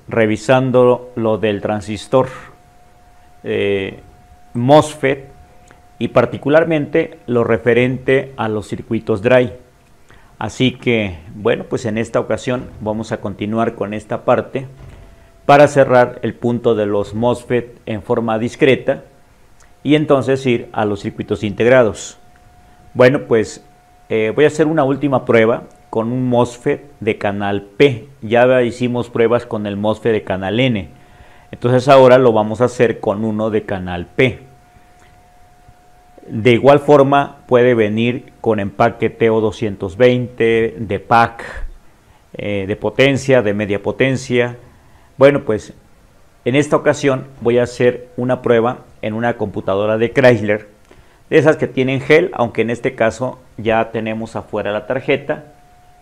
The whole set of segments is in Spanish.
revisando lo del transistor MOSFET y particularmente lo referente a los circuitos dry. Así que, bueno, pues en esta ocasión vamos a continuar con esta parte para cerrar el punto de los MOSFET en forma discreta y entonces ir a los circuitos integrados. Bueno, pues voy a hacer una última prueba con un MOSFET de canal P. Ya hicimos pruebas con el MOSFET de canal N. Entonces ahora lo vamos a hacer con uno de canal P. De igual forma puede venir con empaque TO220, de pack, de potencia, de media potencia. Bueno, pues en esta ocasión voy a hacer una prueba en una computadora de Chrysler, de esas que tienen gel, aunque en este caso ya tenemos afuera la tarjeta.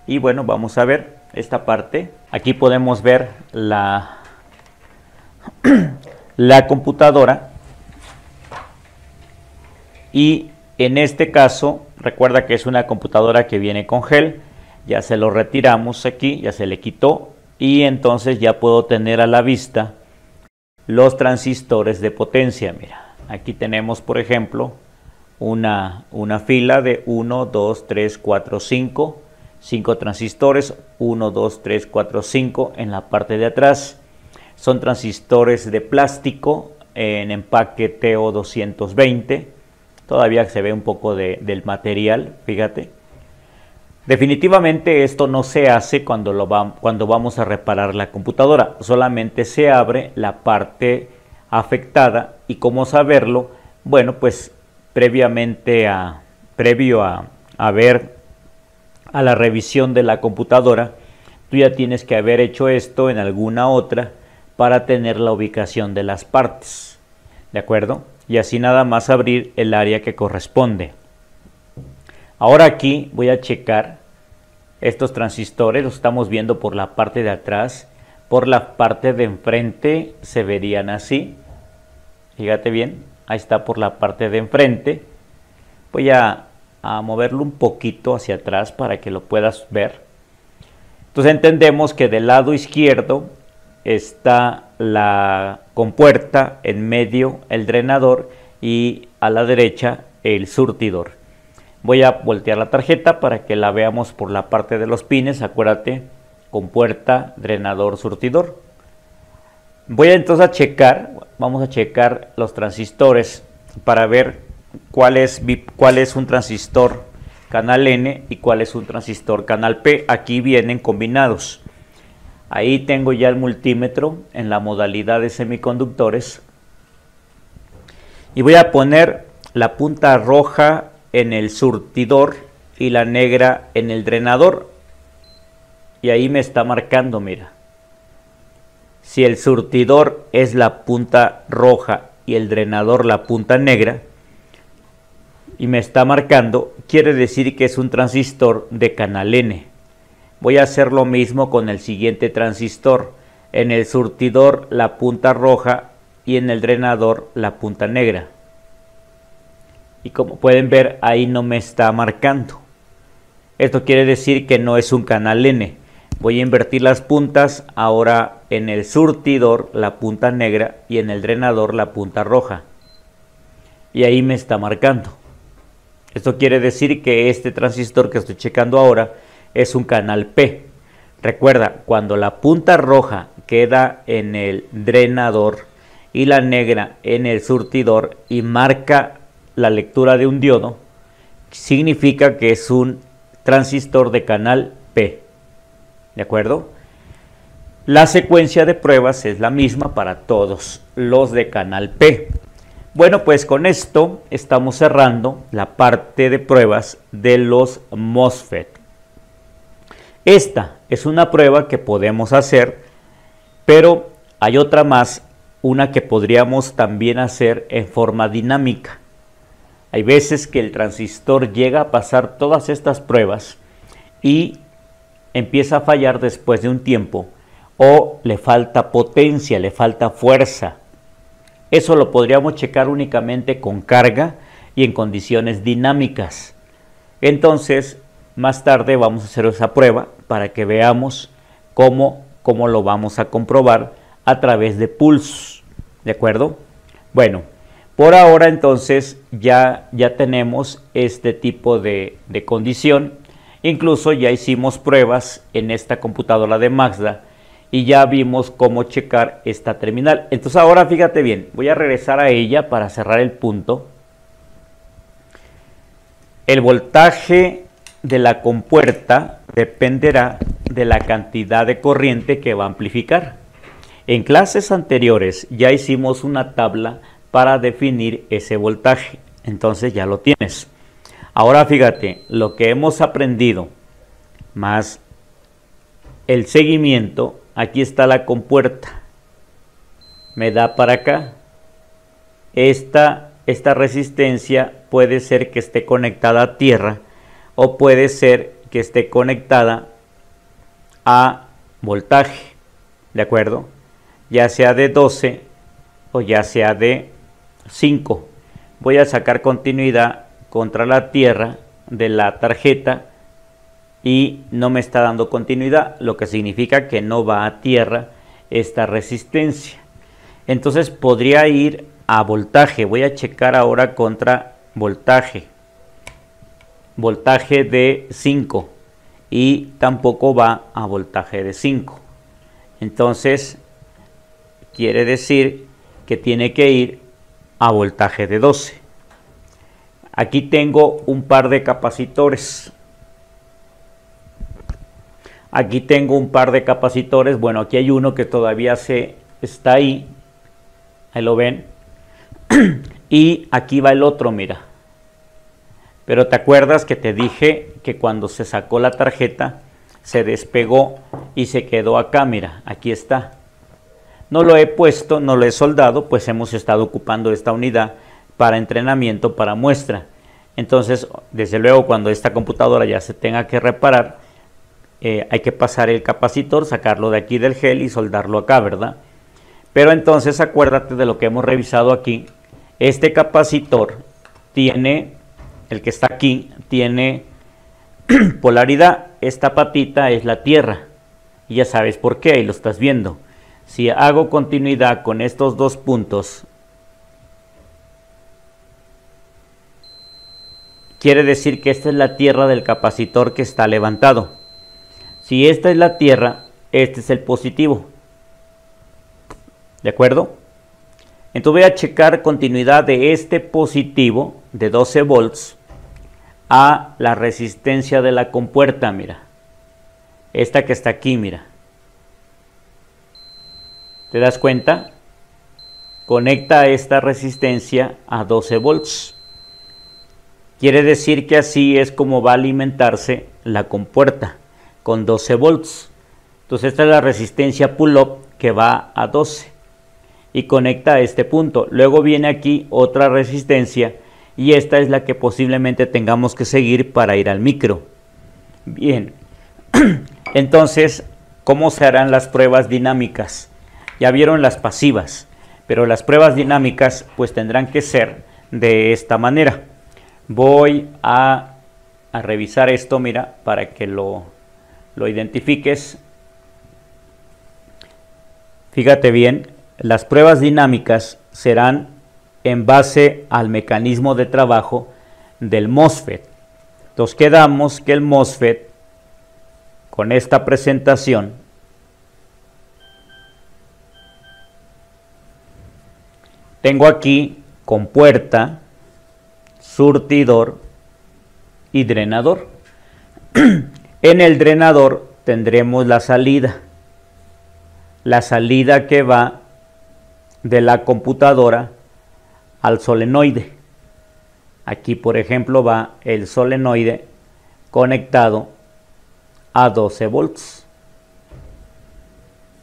Y bueno, vamos a ver esta parte. Aquí podemos ver la computadora. Y en este caso, recuerda que es una computadora que viene con gel. Ya se lo retiramos aquí, ya se le quitó. Y entonces ya puedo tener a la vista los transistores de potencia. Mira, aquí tenemos, por ejemplo, una fila de 1, 2, 3, 4, 5 transistores, 1, 2, 3, 4, 5 en la parte de atrás. Son transistores de plástico en empaque TO220. Todavía se ve un poco del material, fíjate. Definitivamente esto no se hace cuando vamos a reparar la computadora. Solamente se abre la parte afectada. ¿Y cómo saberlo? Bueno, pues previo a ver a la revisión de la computadora, tú ya tienes que haber hecho esto en alguna otra para tener la ubicación de las partes, ¿de acuerdo? Y así nada más abrir el área que corresponde. Ahora aquí voy a checar estos transistores, los estamos viendo por la parte de atrás. Por la parte de enfrente se verían así, fíjate bien, ahí está por la parte de enfrente. Voy a moverlo un poquito hacia atrás para que lo puedas ver. Entonces entendemos que del lado izquierdo está la compuerta, en medio el drenador y a la derecha el surtidor. Voy a voltear la tarjeta para que la veamos por la parte de los pines. Acuérdate, compuerta, drenador, surtidor. Voy entonces a checar, vamos a checar los transistores para ver cuál es un transistor canal N y cuál es un transistor canal P. Aquí vienen combinados. Ahí tengo ya el multímetro en la modalidad de semiconductores. Y voy a poner la punta roja en el surtidor y la negra en el drenador. Y ahí me está marcando, mira. Si el surtidor es la punta roja y el drenador la punta negra, y me está marcando, quiere decir que es un transistor de canal N. Voy a hacer lo mismo con el siguiente transistor. En el surtidor la punta roja y en el drenador la punta negra. Y como pueden ver, ahí no me está marcando. Esto quiere decir que no es un canal N. Voy a invertir las puntas. Ahora en el surtidor la punta negra y en el drenador la punta roja. Y ahí me está marcando. Esto quiere decir que este transistor que estoy checando ahora es un canal P. Recuerda, cuando la punta roja queda en el drenador y la negra en el surtidor y marca la lectura de un diodo, significa que es un transistor de canal P. ¿De acuerdo? La secuencia de pruebas es la misma para todos los de canal P. Bueno, pues con esto estamos cerrando la parte de pruebas de los MOSFET. Esta es una prueba que podemos hacer, pero hay otra más, una que podríamos también hacer en forma dinámica. Hay veces que el transistor llega a pasar todas estas pruebas y empieza a fallar después de un tiempo, o le falta potencia, le falta fuerza. Eso lo podríamos checar únicamente con carga y en condiciones dinámicas. Entonces, más tarde vamos a hacer esa prueba para que veamos cómo ¿cómo lo vamos a comprobar? A través de pulsos, ¿de acuerdo? Bueno, por ahora entonces ya tenemos este tipo de condición. Incluso ya hicimos pruebas en esta computadora de Mazda y ya vimos cómo checar esta terminal. Entonces ahora fíjate bien, voy a regresar a ella para cerrar el punto. El voltaje de la compuerta dependerá de la cantidad de corriente que va a amplificar. En clases anteriores ya hicimos una tabla para definir ese voltaje, entonces ya lo tienes. Ahora fíjate, lo que hemos aprendido más el seguimiento, aquí está la compuerta, me da para acá. Esta resistencia puede ser que esté conectada a tierra o puede ser que esté conectada a voltaje, ¿de acuerdo? Ya sea de 12 o ya sea de 5. Voy a sacar continuidad contra la tierra de la tarjeta y no me está dando continuidad, lo que significa que no va a tierra esta resistencia. Entonces podría ir a voltaje. Voy a checar ahora contra voltaje. Voltaje de 5 y tampoco va a voltaje de 5. Entonces quiere decir que tiene que ir a voltaje de 12. Aquí tengo un par de capacitores. Aquí tengo un par de capacitores. Bueno, aquí hay uno que todavía está ahí. Ahí lo ven. Y aquí va el otro, mira. Pero te acuerdas que te dije que cuando se sacó la tarjeta se despegó y se quedó acá, mira, aquí está. No lo he puesto, no lo he soldado, pues hemos estado ocupando esta unidad para entrenamiento, para muestra. Entonces, desde luego, cuando esta computadora ya se tenga que reparar, hay que pasar el capacitor, sacarlo de aquí del gel y soldarlo acá, ¿verdad? Pero entonces acuérdate de lo que hemos revisado aquí. Este capacitor tiene, el que está aquí, tiene polaridad. Esta patita es la tierra. Y ya sabes por qué, ahí lo estás viendo. Si hago continuidad con estos dos puntos, quiere decir que esta es la tierra del capacitor que está levantado. Si esta es la tierra, este es el positivo. ¿De acuerdo? Entonces voy a checar continuidad de este positivo de 12 volts a la resistencia de la compuerta, mira. Esta que está aquí, mira. ¿Te das cuenta? Conecta esta resistencia a 12 volts. Quiere decir que así es como va a alimentarse la compuerta, con 12 volts. Entonces esta es la resistencia pull-up que va a 12 y conecta a este punto. Luego viene aquí otra resistencia y esta es la que posiblemente tengamos que seguir para ir al micro. Bien, entonces, ¿cómo se harán las pruebas dinámicas? Ya vieron las pasivas, pero las pruebas dinámicas pues tendrán que ser de esta manera. Voy a revisar esto, mira, para que lo identifiques. Fíjate bien, las pruebas dinámicas serán en base al mecanismo de trabajo del MOSFET. Entonces quedamos que el MOSFET, con esta presentación, tengo aquí compuerta, surtidor y drenador. En el drenador tendremos la salida que va de la computadora al solenoide. Aquí, por ejemplo, va el solenoide conectado a 12 volts.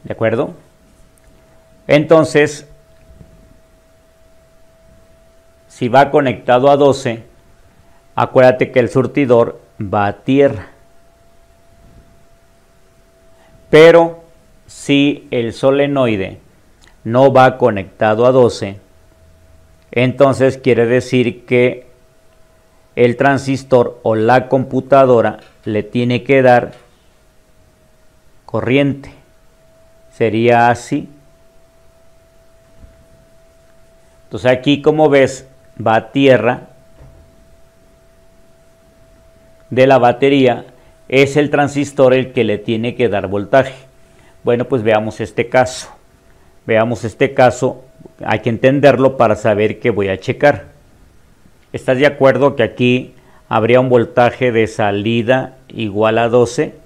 ¿De acuerdo? Entonces, si va conectado a 12, acuérdate que el surtidor va a tierra. Pero si el solenoide no va conectado a 12, entonces quiere decir que el transistor o la computadora le tiene que dar corriente. sería así. Entonces aquí, como ves, va a tierra de la batería, es el transistor el que le tiene que dar voltaje. Bueno, pues veamos este caso. Veamos este caso, hay que entenderlo para saber qué voy a checar. ¿Estás de acuerdo que aquí habría un voltaje de salida igual a 12?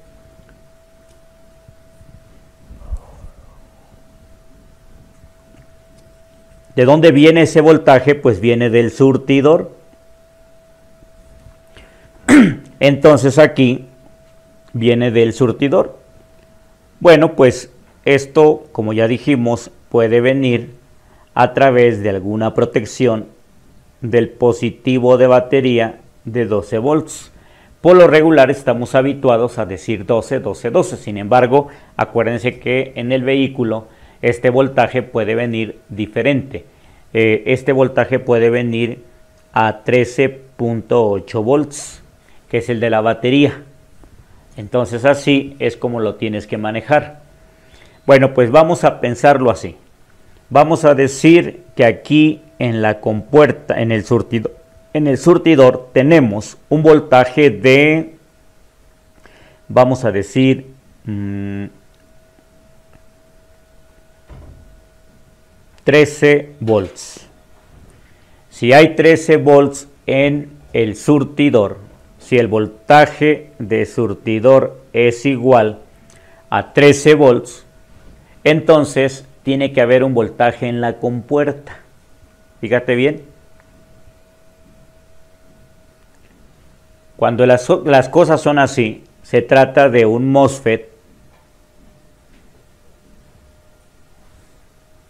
¿De dónde viene ese voltaje? Pues viene del surtidor. Entonces aquí viene del surtidor. Bueno, pues esto, como ya dijimos, puede venir a través de alguna protección del positivo de batería de 12 volts. Por lo regular estamos habituados a decir 12, 12, 12. Sin embargo, acuérdense que en el vehículo este voltaje puede venir diferente. Este voltaje puede venir a 13.8 volts, que es el de la batería. Entonces así es como lo tienes que manejar. Bueno, pues vamos a pensarlo así. Vamos a decir que aquí en la compuerta, en el surtidor tenemos un voltaje de, vamos a decir, 13 volts. Si hay 13 volts en el surtidor, si el voltaje de surtidor es igual a 13 volts, entonces tiene que haber un voltaje en la compuerta. Fíjate bien. Cuando las cosas son así, se trata de un MOSFET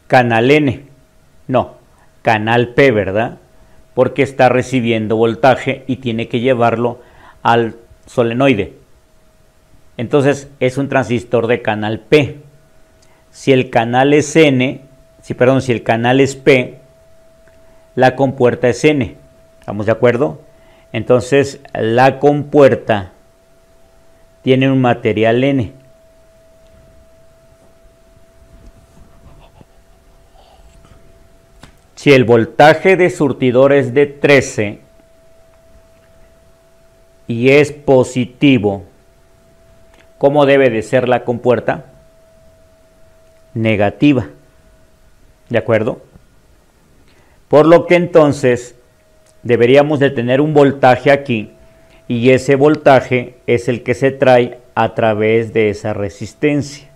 canal N, no, canal P, ¿verdad? Porque está recibiendo voltaje y tiene que llevarlo al solenoide. Entonces es un transistor de canal P. Si el canal es N, si el canal es P, la compuerta es N. ¿Estamos de acuerdo? Entonces la compuerta tiene un material N. Si el voltaje de surtidor es de 13 y es positivo, ¿cómo debe de ser la compuerta? Negativa. ¿De acuerdo? Por lo que entonces deberíamos de tener un voltaje aquí y ese voltaje es el que se trae a través de esa resistencia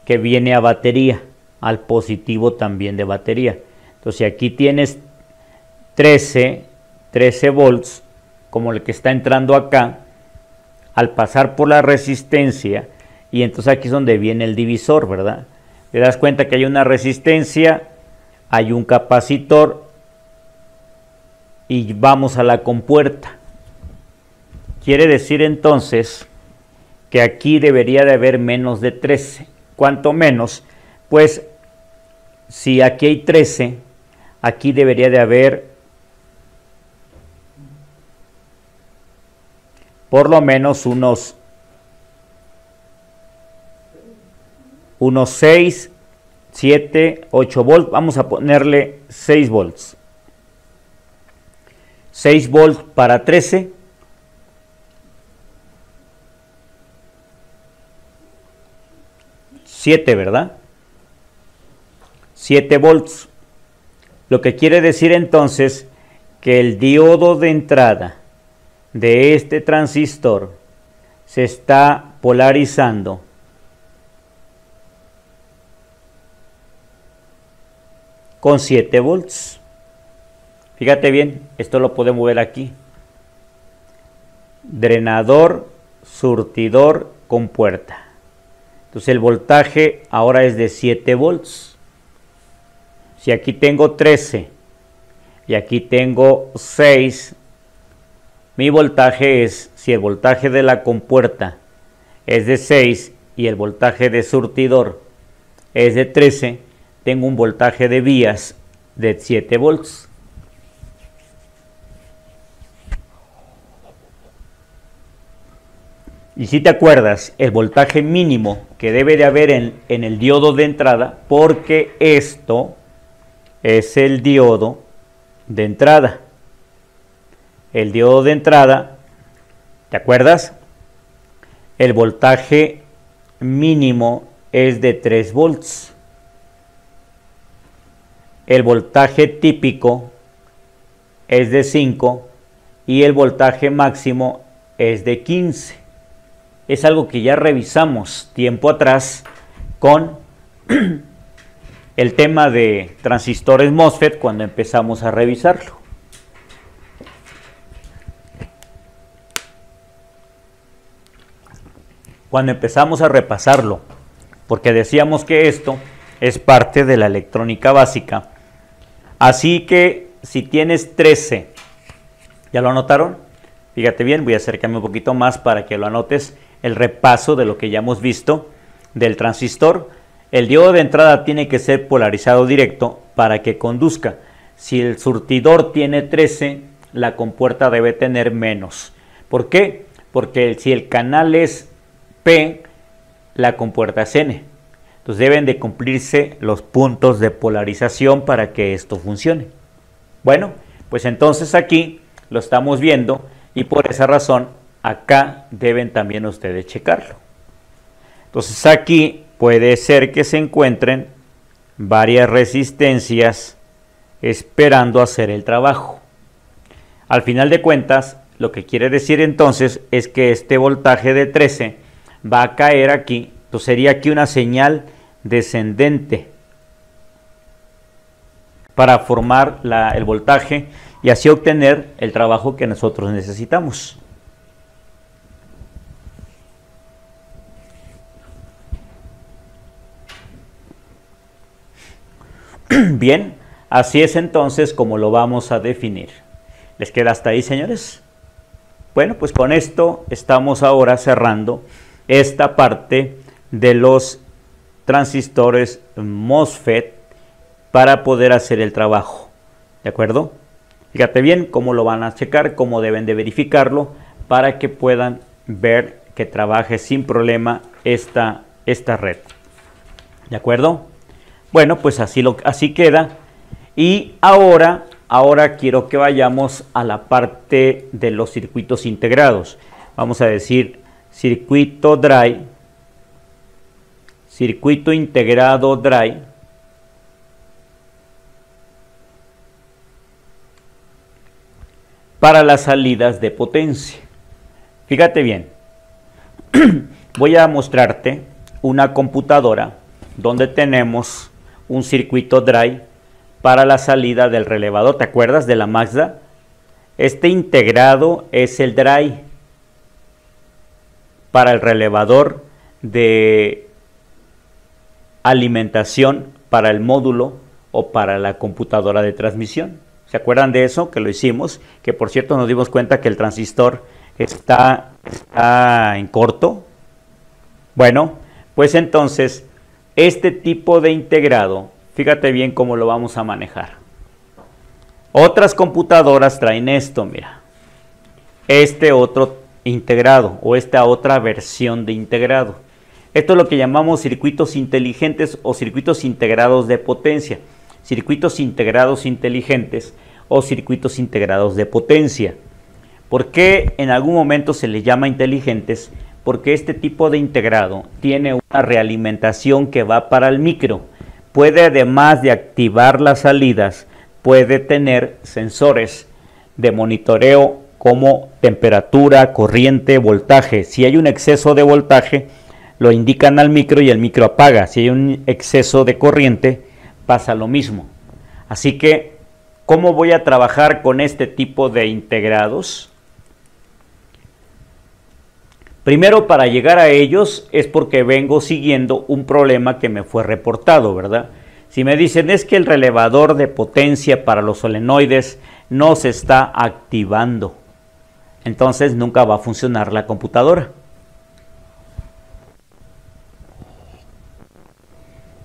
que viene a batería, al positivo también de batería. Entonces, si aquí tienes 13 volts, como el que está entrando acá, al pasar por la resistencia, y entonces aquí es donde viene el divisor, ¿verdad? Te das cuenta que hay una resistencia, hay un capacitor, y vamos a la compuerta. Quiere decir entonces que aquí debería de haber menos de 13. ¿Cuánto menos? Pues si aquí hay 13, aquí debería de haber por lo menos unos 6, 7, 8 volts. Vamos a ponerle 6 volts. 6 volts para 13. 7, ¿verdad? 7 volts. Lo que quiere decir entonces que el diodo de entrada de este transistor se está polarizando con 7 volts. Fíjate bien, esto lo podemos ver aquí. Drenador, surtidor, compuerta. Entonces el voltaje ahora es de 7 volts. Si aquí tengo 13 y aquí tengo 6, mi voltaje es, si el voltaje de la compuerta es de 6 y el voltaje de surtidor es de 13, tengo un voltaje de vías de 7 volts. Y si te acuerdas, el voltaje mínimo que debe de haber en el diodo de entrada, porque esto es el diodo de entrada. El diodo de entrada, ¿te acuerdas? El voltaje mínimo es de 3 volts. El voltaje típico es de 5 y el voltaje máximo es de 15. Es algo que ya revisamos tiempo atrás con el tema de transistores MOSFET cuando empezamos a revisarlo. Cuando empezamos a repasarlo, porque decíamos que esto es parte de la electrónica básica. Así que si tienes 13, ¿ya lo anotaron? Fíjate bien, voy a acercarme un poquito más para que lo anotes, el repaso de lo que ya hemos visto del transistor. El diodo de entrada tiene que ser polarizado directo para que conduzca. Si el surtidor tiene 13, la compuerta debe tener menos. ¿Por qué? Porque si el canal es P, la compuerta es N. Entonces deben de cumplirse los puntos de polarización para que esto funcione. Bueno, pues entonces aquí lo estamos viendo y por esa razón acá deben también ustedes checarlo. Entonces aquí puede ser que se encuentren varias resistencias esperando hacer el trabajo. Al final de cuentas, lo que quiere decir entonces es que este voltaje de 13 va a caer aquí. Entonces sería aquí una señal descendente para formar el voltaje y así obtener el trabajo que nosotros necesitamos. Bien, así es entonces como lo vamos a definir. ¿Les queda hasta ahí, señores? Bueno, pues con esto estamos ahora cerrando esta parte de los transistores MOSFET para poder hacer el trabajo. ¿De acuerdo? Fíjate bien cómo lo van a checar, cómo deben de verificarlo para que puedan ver que trabaje sin problema esta red. ¿De acuerdo? Bueno, pues así queda. Y ahora quiero que vayamos a la parte de los circuitos integrados. Vamos a decir circuito dry, circuito integrado dry, para las salidas de potencia. Fíjate bien, voy a mostrarte una computadora donde tenemos un circuito dry para la salida del relevador. ¿Te acuerdas de la Mazda? Este integrado es el dry para el relevador de alimentación para el módulo o para la computadora de transmisión. ¿Se acuerdan de eso? Que lo hicimos, que por cierto nos dimos cuenta que el transistor está en corto. Bueno, pues entonces este tipo de integrado, fíjate bien cómo lo vamos a manejar. Otras computadoras traen esto, mira, este otro integrado o esta otra versión de integrado. Esto es lo que llamamos circuitos inteligentes o circuitos integrados de potencia, circuitos integrados inteligentes o circuitos integrados de potencia. ¿Por qué en algún momento se les llama inteligentes? Porque este tipo de integrado tiene una realimentación que va para el micro. Puede, además de activar las salidas, puede tener sensores de monitoreo como temperatura, corriente, voltaje. Si hay un exceso de voltaje, lo indican al micro y el micro apaga. Si hay un exceso de corriente, pasa lo mismo. Así que, ¿cómo voy a trabajar con este tipo de integrados? Primero, para llegar a ellos es porque vengo siguiendo un problema que me fue reportado, ¿verdad? Si me dicen es que el relevador de potencia para los solenoides no se está activando, entonces nunca va a funcionar la computadora.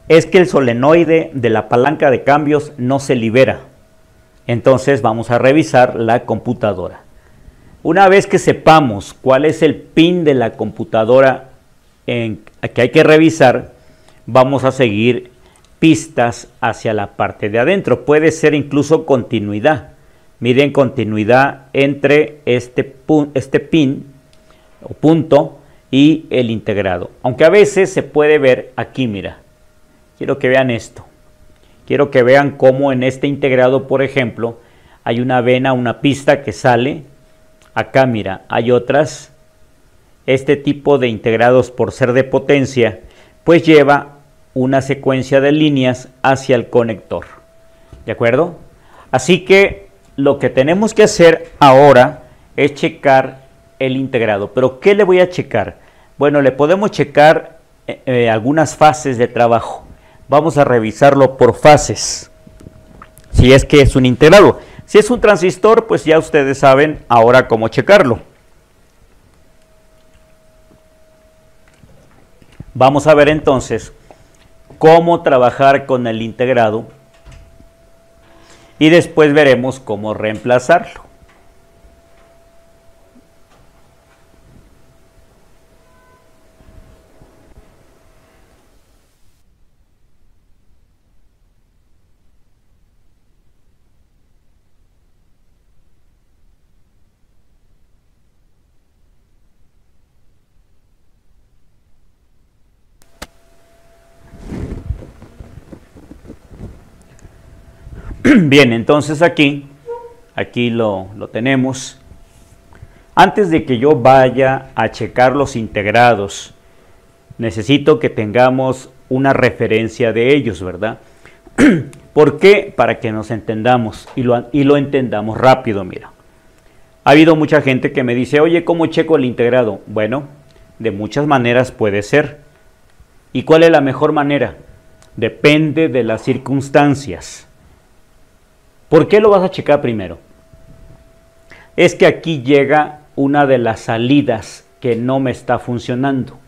Es que el solenoide de la palanca de cambios no se libera, entonces vamos a revisar la computadora. Una vez que sepamos cuál es el pin de la computadora que hay que revisar, vamos a seguir pistas hacia la parte de adentro. Puede ser incluso continuidad. Miren, continuidad entre este pin o punto y el integrado. Aunque a veces se puede ver aquí, mira. Quiero que vean esto. Quiero que vean cómo en este integrado, por ejemplo, hay una vena, una pista que sale. Acá, mira, hay otras. Este tipo de integrados, por ser de potencia, pues lleva una secuencia de líneas hacia el conector. ¿De acuerdo? Así que lo que tenemos que hacer ahora es checar el integrado. ¿Pero qué le voy a checar? Bueno, le podemos checar algunas fases de trabajo. Vamos a revisarlo por fases. Si es que es un integrado. Si es un transistor, pues ya ustedes saben ahora cómo checarlo. Vamos a ver entonces cómo trabajar con el integrado y después veremos cómo reemplazarlo. Bien, entonces aquí lo tenemos. Antes de que yo vaya a checar los integrados, necesito que tengamos una referencia de ellos, ¿verdad? ¿Por qué? Para que nos entendamos y lo entendamos rápido, mira. Ha habido mucha gente que me dice, oye, ¿cómo checo el integrado? Bueno, de muchas maneras puede ser. ¿Y cuál es la mejor manera? Depende de las circunstancias. ¿Por qué lo vas a checar primero? Es que aquí llega una de las salidas que no me está funcionando.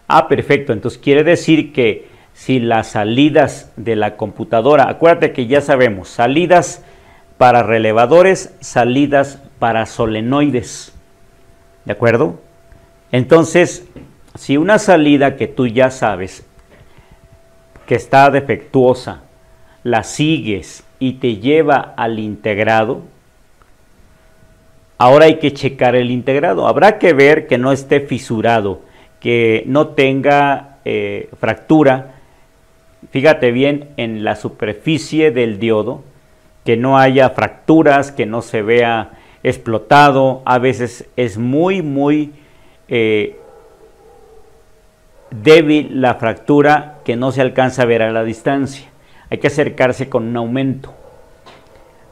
Ah, perfecto. Entonces quiere decir que si las salidas de la computadora, acuérdate que ya sabemos, salidas para relevadores, salidas para solenoides. ¿De acuerdo? Entonces, si una salida que tú ya sabes que está defectuosa, la sigues y te lleva al integrado, ahora hay que checar el integrado. Habrá que ver que no esté fisurado, que no tenga fractura. Fíjate bien en la superficie del diodo, que no haya fracturas, que no se vea explotado. A veces es muy débil la fractura, que no se alcanza a ver a la distancia. Hay que acercarse con un aumento.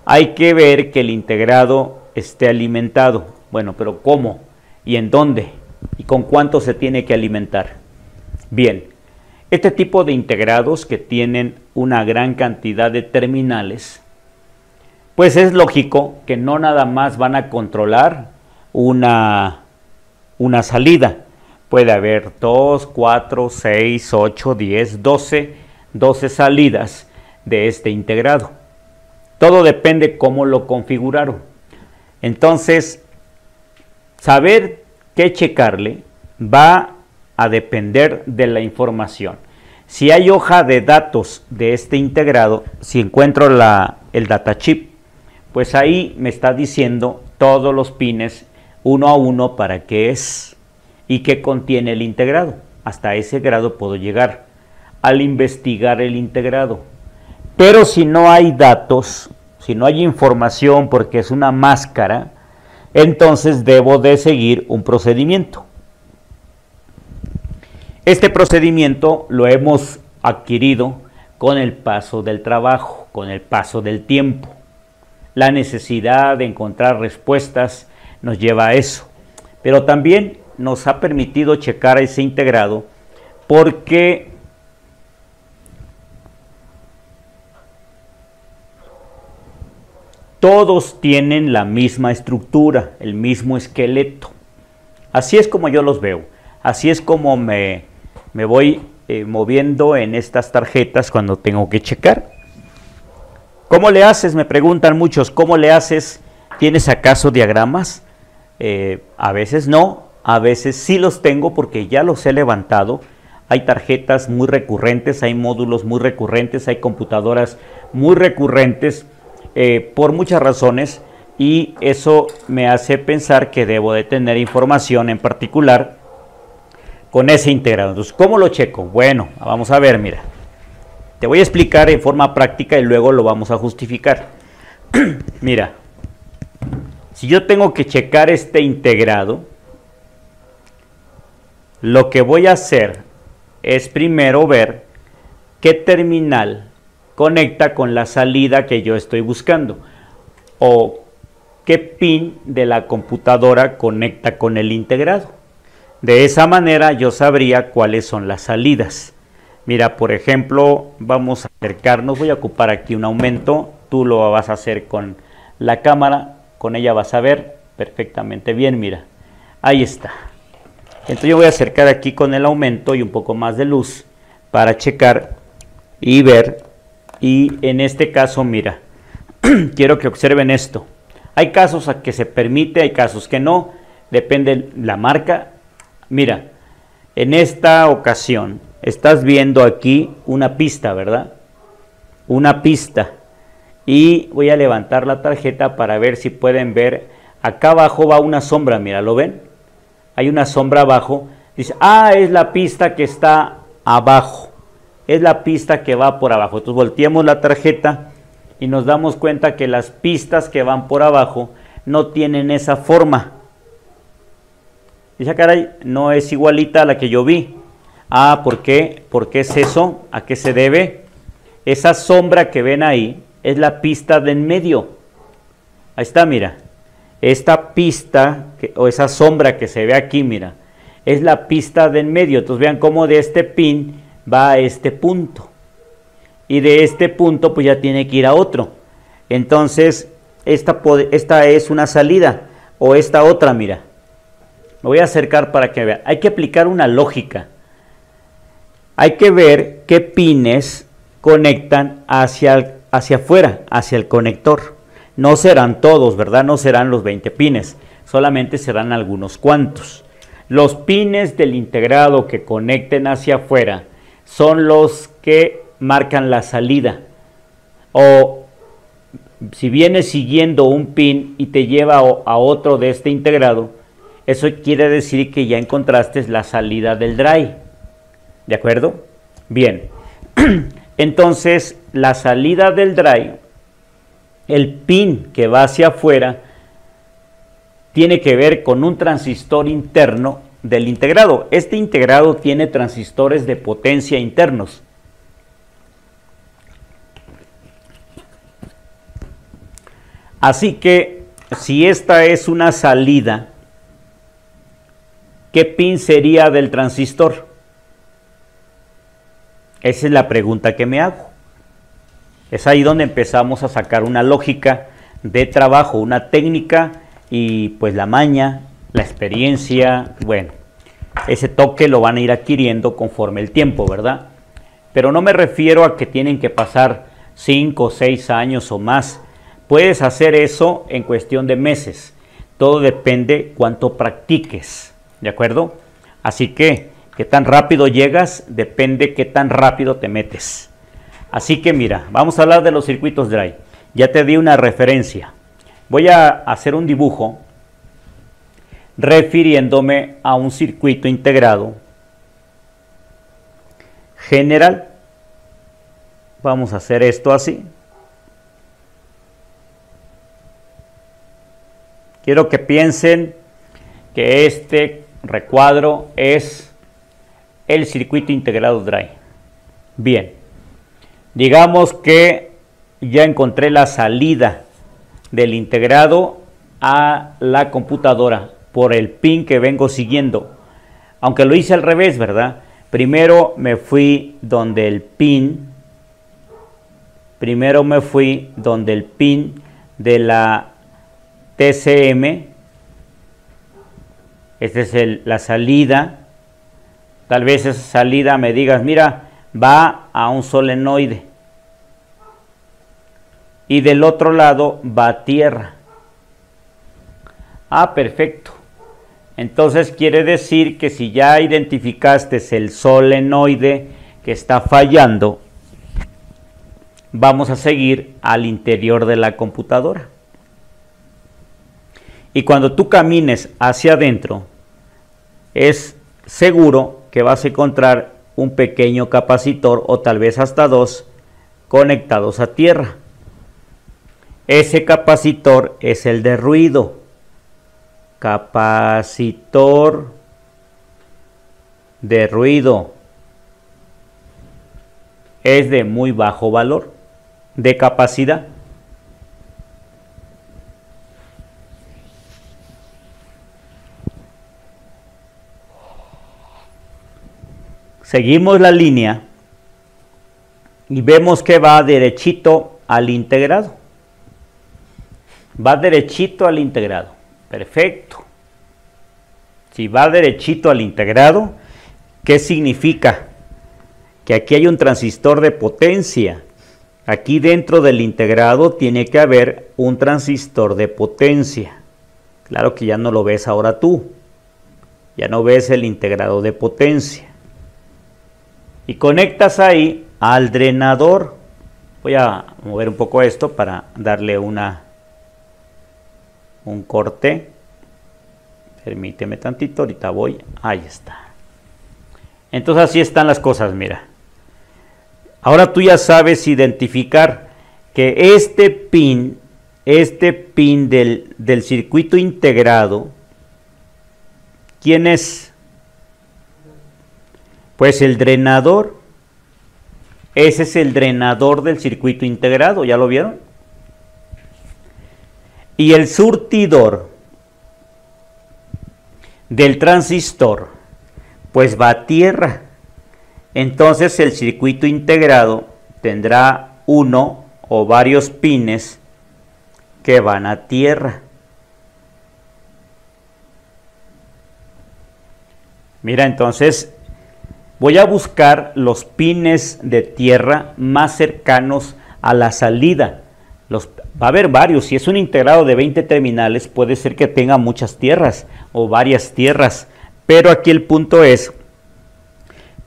Hay que ver que el integrado esté alimentado. Bueno, pero ¿cómo? ¿Y en dónde? ¿Y con cuánto se tiene que alimentar? Bien, este tipo de integrados que tienen una gran cantidad de terminales, pues es lógico que no nada más van a controlar una salida. Puede haber 2, 4, 6, 8, 10, 12 salidas de este integrado. Todo depende cómo lo configuraron. Entonces, saber qué checarle va a depender de la información. Si hay hoja de datos de este integrado, si encuentro el datachip, pues ahí me está diciendo todos los pines uno a uno para qué es y qué contiene el integrado. Hasta ese grado puedo llegar al investigar el integrado. Pero si no hay datos, si no hay información porque es una máscara, entonces debo de seguir un procedimiento. Este procedimiento lo hemos adquirido con el paso del trabajo, con el paso del tiempo. La necesidad de encontrar respuestas nos lleva a eso. Pero también nos ha permitido checar ese integrado porque todos tienen la misma estructura, el mismo esqueleto. Así es como yo los veo. Así es como me voy moviendo en estas tarjetas cuando tengo que checar. ¿Cómo le haces? Me preguntan muchos. ¿Cómo le haces? ¿Tienes acaso diagramas? A veces no, a veces sí los tengo porque ya los he levantado. Hay tarjetas muy recurrentes, hay módulos muy recurrentes, hay computadoras muy recurrentes por muchas razones, y eso me hace pensar que debo de tener información en particular con ese integrado. Entonces, ¿cómo lo checo? Bueno, vamos a ver, mira. Te voy a explicar en forma práctica y luego lo vamos a justificar. Mira, si yo tengo que checar este integrado, lo que voy a hacer es primero ver qué terminal conecta con la salida que yo estoy buscando, o qué pin de la computadora conecta con el integrado. De esa manera yo sabría cuáles son las salidas. Mira, por ejemplo, vamos a acercarnos, voy a ocupar aquí un aumento, tú lo vas a hacer con la cámara, con ella vas a ver perfectamente bien, mira, ahí está. Entonces yo voy a acercar aquí con el aumento y un poco más de luz para checar y ver, y en este caso, mira, quiero que observen esto. Hay casos a que se permite, hay casos que no, depende de la marca. Mira, en esta ocasión estás viendo aquí una pista, ¿verdad? Una pista. Y voy a levantar la tarjeta para ver si pueden ver. Acá abajo va una sombra, mira, ¿lo ven? Hay una sombra abajo. Dice, es la pista que está abajo. Es la pista que va por abajo. Entonces volteamos la tarjeta y nos damos cuenta que las pistas que van por abajo no tienen esa forma. Dice, caray, no es igualita a la que yo vi. ¿Por qué? ¿Por qué es eso? ¿A qué se debe? Esa sombra que ven ahí es la pista de en medio. Ahí está, mira. Esta pista, o esa sombra que se ve aquí, mira, es la pista de en medio. Entonces vean cómo de este pin va a este punto. Y de este punto pues ya tiene que ir a otro. Entonces esta es una salida, o esta otra, mira. Me voy a acercar para que vean. Hay que aplicar una lógica. Hay que ver qué pines conectan hacia afuera, hacia el conector. No serán todos, ¿verdad? No serán los 20 pines. Solamente serán algunos cuantos. Los pines del integrado que conecten hacia afuera son los que marcan la salida. O si vienes siguiendo un pin y te lleva a otro de este integrado, eso quiere decir que ya encontraste la salida del drive. ¿De acuerdo? Bien. Entonces, la salida del drive, el pin que va hacia afuera, tiene que ver con un transistor interno del integrado. Este integrado tiene transistores de potencia internos. Así que, si esta es una salida, ¿qué pin sería del transistor? Esa es la pregunta que me hago. Es ahí donde empezamos a sacar una lógica de trabajo, una técnica, y pues la maña, la experiencia, bueno, ese toque lo van a ir adquiriendo conforme el tiempo, ¿verdad? Pero no me refiero a que tienen que pasar 5 o 6 años o más. Puedes hacer eso en cuestión de meses. Todo depende cuánto practiques, ¿de acuerdo? Así que, qué tan rápido llegas, depende qué tan rápido te metes. Así que mira, vamos a hablar de los circuitos drive. Ya te di una referencia. Voy a hacer un dibujo refiriéndome a un circuito integrado general. Vamos a hacer esto así. Quiero que piensen que este recuadro es el circuito integrado drive. Bien, digamos que ya encontré la salida del integrado a la computadora por el pin que vengo siguiendo, aunque lo hice al revés, ¿verdad? Primero me fui donde el pin de la TCM. Esta es la salida. Tal vez esa salida me digas, mira, va a un solenoide. Y del otro lado va a tierra. Ah, perfecto. Entonces quiere decir que si ya identificaste el solenoide que está fallando, vamos a seguir al interior de la computadora. Y cuando tú camines hacia adentro, es seguro que vas a encontrar un pequeño capacitor o tal vez hasta dos conectados a tierra. Ese capacitor es el de ruido. Capacitor de ruido. Es de muy bajo valor de capacidad. Seguimos la línea y vemos que va derechito al integrado. Va derechito al integrado. Perfecto. Si va derechito al integrado, ¿qué significa? Que aquí hay un transistor de potencia. Aquí dentro del integrado tiene que haber un transistor de potencia. Claro que ya no lo ves ahora tú. Ya no ves el integrado de potencia. Y conectas ahí al drenador. Voy a mover un poco esto para darle un corte. Permíteme tantito, ahorita voy. Ahí está. Entonces así están las cosas, mira. Ahora tú ya sabes identificar que este pin del circuito integrado, ¿quién es? Pues el drenador. Ese es el drenador del circuito integrado, ¿ya lo vieron? Y el surtidor del transistor, pues va a tierra. Entonces el circuito integrado tendrá uno o varios pines que van a tierra. Mira, entonces voy a buscar los pines de tierra más cercanos a la salida. Va a haber varios. Si es un integrado de 20 terminales, puede ser que tenga muchas tierras o varias tierras. Pero aquí el punto es,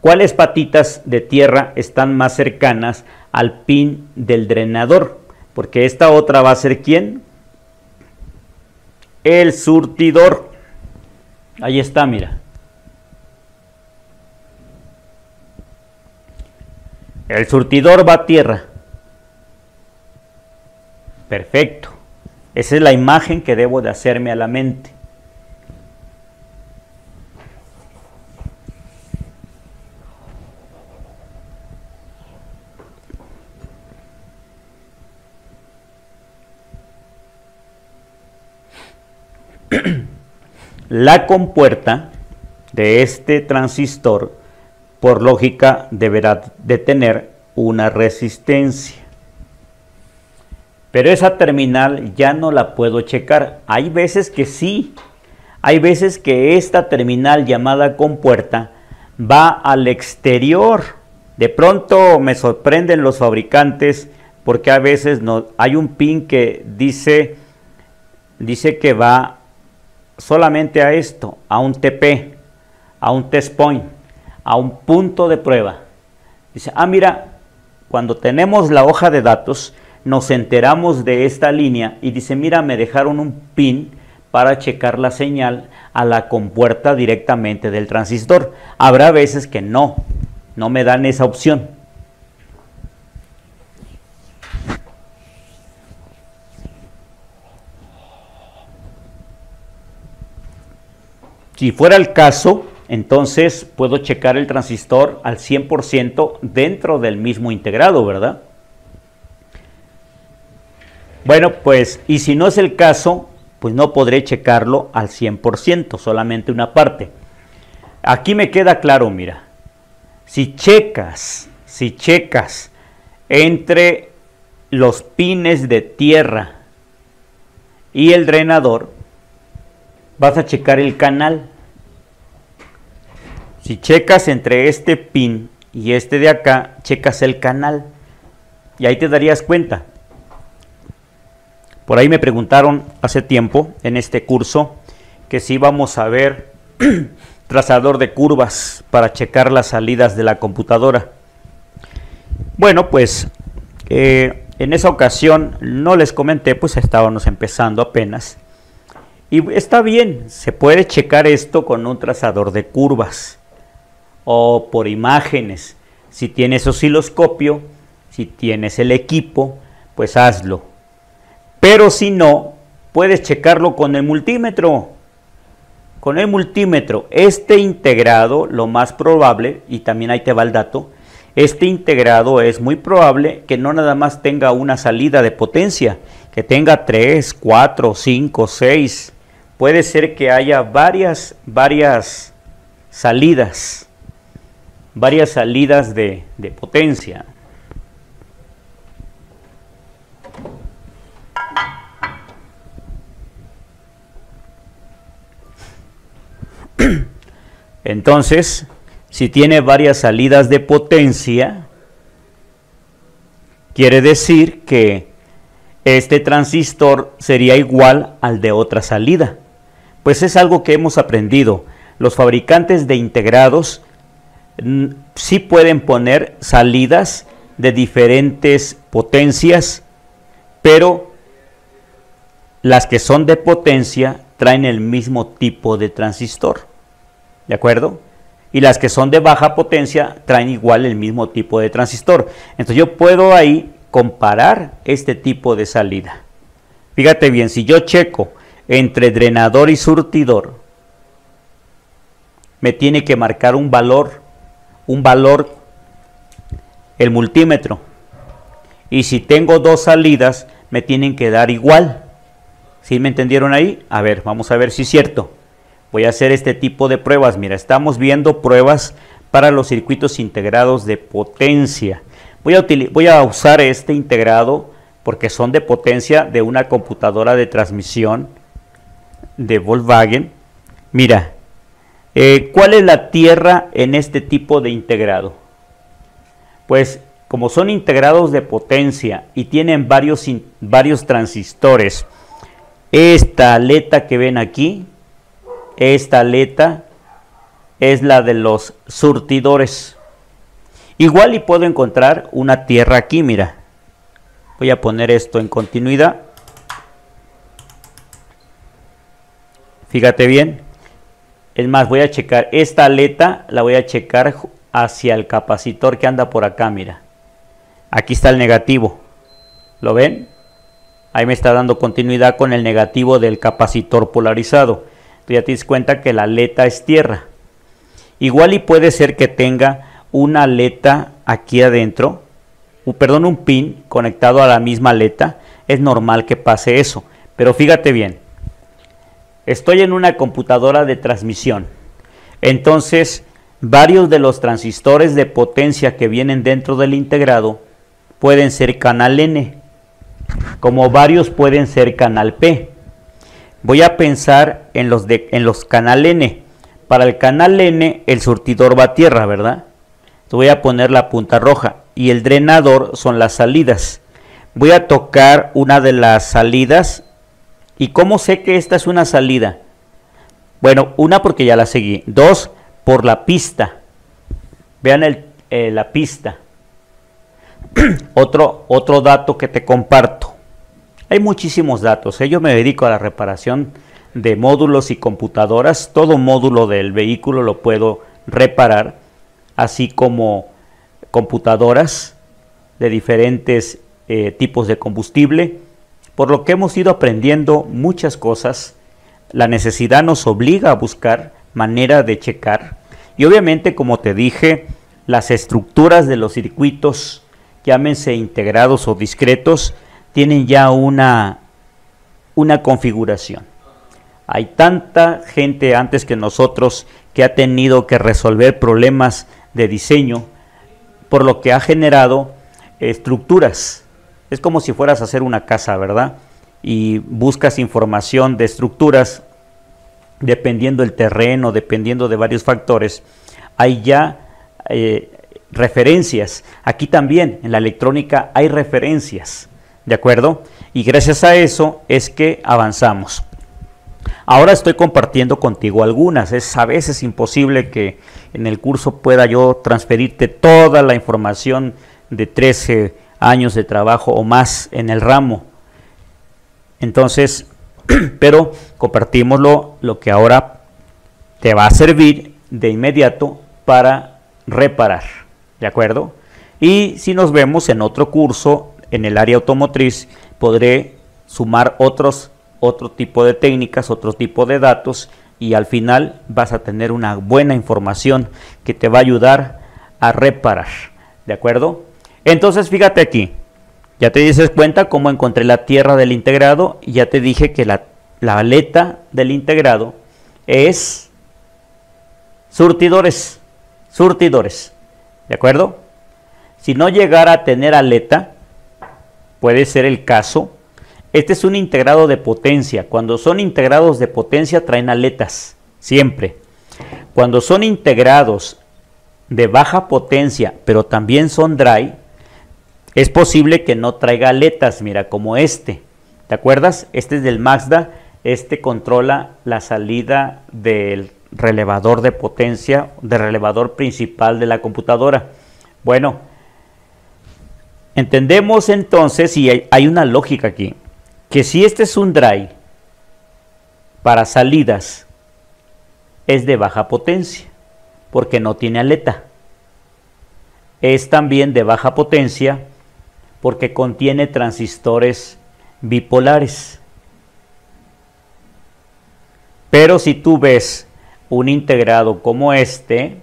¿cuáles patitas de tierra están más cercanas al pin del drenador? Porque esta otra va a ser ¿quién? El surtidor. Ahí está, mira. El surtidor va a tierra. Perfecto. Esa es la imagen que debo de hacerme a la mente. La compuerta de este transistor, por lógica, deberá de tener una resistencia. Pero esa terminal ya no la puedo checar. Hay veces que sí. Hay veces que esta terminal llamada compuerta va al exterior. De pronto me sorprenden los fabricantes porque a veces no, hay un pin que dice que va solamente a esto, a un TP, a un test point, a un punto de prueba. Dice, mira, cuando tenemos la hoja de datos, nos enteramos de esta línea y dice, mira, me dejaron un pin para checar la señal a la compuerta directamente del transistor. Habrá veces que no me dan esa opción. Si fuera el caso, entonces puedo checar el transistor al 100% dentro del mismo integrado, ¿verdad? Bueno, pues, y si no es el caso, pues no podré checarlo al 100%, solamente una parte. Aquí me queda claro, mira, si checas entre los pines de tierra y el drenador, vas a checar el canal. Si checas entre este pin y este de acá, checas el canal y ahí te darías cuenta. Por ahí me preguntaron hace tiempo en este curso que si íbamos a ver trazador de curvas para checar las salidas de la computadora. Bueno, pues en esa ocasión no les comenté, pues estábamos empezando apenas. Y está bien, se puede checar esto con un trazador de curvas o por imágenes. Si tienes osciloscopio, si tienes el equipo, pues hazlo. Pero si no, puedes checarlo con el multímetro. Con el multímetro, este integrado, lo más probable, y también ahí te va el dato, este integrado es muy probable que no nada más tenga una salida de potencia, que tenga 3, 4, 5, 6. Puede ser que haya varias salidas de potencia. Entonces, si tiene varias salidas de potencia, quiere decir que este transistor sería igual al de otra salida. Pues es algo que hemos aprendido. Los fabricantes de integrados sí pueden poner salidas de diferentes potencias, pero las que son de potencia traen el mismo tipo de transistor, ¿de acuerdo? Y las que son de baja potencia traen igual el mismo tipo de transistor. Entonces yo puedo ahí comparar este tipo de salida. Fíjate bien, si yo checo entre drenador y surtidor, me tiene que marcar un valor el multímetro. Y si tengo dos salidas, me tienen que dar igual. ¿Sí me entendieron ahí? A ver, vamos a ver si es cierto. Voy a hacer este tipo de pruebas. Mira, estamos viendo pruebas para los circuitos integrados de potencia. Voy a usar este integrado porque son de potencia de una computadora de transmisión de Volkswagen. Mira, ¿cuál es la tierra en este tipo de integrado? Pues como son integrados de potencia y tienen varios transistores, esta aleta que ven aquí, esta aleta es la de los surtidores. Igual y puedo encontrar una tierra aquí, mira. Voy a poner esto en continuidad. Fíjate bien. Es más, voy a checar esta aleta, la voy a checar hacia el capacitor que anda por acá, mira. Aquí está el negativo. ¿Lo ven? Ahí me está dando continuidad con el negativo del capacitor polarizado. Tú ya te das cuenta que la aleta es tierra. Igual y puede ser que tenga una aleta aquí adentro, un pin conectado a la misma aleta. Es normal que pase eso, pero fíjate bien. Estoy en una computadora de transmisión. Entonces, varios de los transistores de potencia que vienen dentro del integrado pueden ser canal N, como varios pueden ser canal P. Voy a pensar en los canal N. Para el canal N el surtidor va a tierra, ¿verdad? Entonces voy a poner la punta roja y el drenador son las salidas. Voy a tocar una de las salidas. ¿Y cómo sé que esta es una salida? Bueno, una porque ya la seguí. Dos, por la pista. Vean la pista. Otro dato que te comparto. Hay muchísimos datos. Yo me dedico a la reparación de módulos y computadoras. Todo módulo del vehículo lo puedo reparar, así como computadoras de diferentes tipos de combustible. Por lo que hemos ido aprendiendo muchas cosas. La necesidad nos obliga a buscar manera de checar. Y obviamente, como te dije, las estructuras de los circuitos, llámense integrados o discretos, tienen ya una configuración. Hay tanta gente antes que nosotros que ha tenido que resolver problemas de diseño, por lo que ha generado estructuras. Es como si fueras a hacer una casa, ¿verdad? Y buscas información de estructuras, dependiendo del terreno, dependiendo de varios factores. Hay ya referencias. Aquí también, en la electrónica, hay referencias, ¿de acuerdo? y gracias a eso es que avanzamos. Ahora estoy compartiendo contigo algunas. Es a veces imposible que en el curso pueda yo transferirte toda la información de 13 años de trabajo o más en el ramo. Entonces, pero compartimos lo que ahora te va a servir de inmediato para reparar, ¿de acuerdo? Y si nos vemos en otro curso en el área automotriz, podré sumar otro tipo de técnicas, otro tipo de datos, y al final vas a tener una buena información que te va a ayudar a reparar, ¿de acuerdo? Entonces fíjate aquí, ya te dices cuenta cómo encontré la tierra del integrado, y ya te dije que la aleta del integrado es surtidores, ¿de acuerdo? Si no llegara a tener aleta, puede ser el caso. Este es un integrado de potencia. Cuando son integrados de potencia traen aletas, siempre. Cuando son integrados de baja potencia, pero también son dry, es posible que no traiga aletas, mira, como este. ¿Te acuerdas? Este es del Mazda, este controla la salida del relevador de potencia, del relevador principal de la computadora. Bueno, entendemos entonces, y hay una lógica aquí, que si este es un dry para salidas, es de baja potencia, porque no tiene aleta. Es también de baja potencia porque contiene transistores bipolares. Pero si tú ves un integrado como este,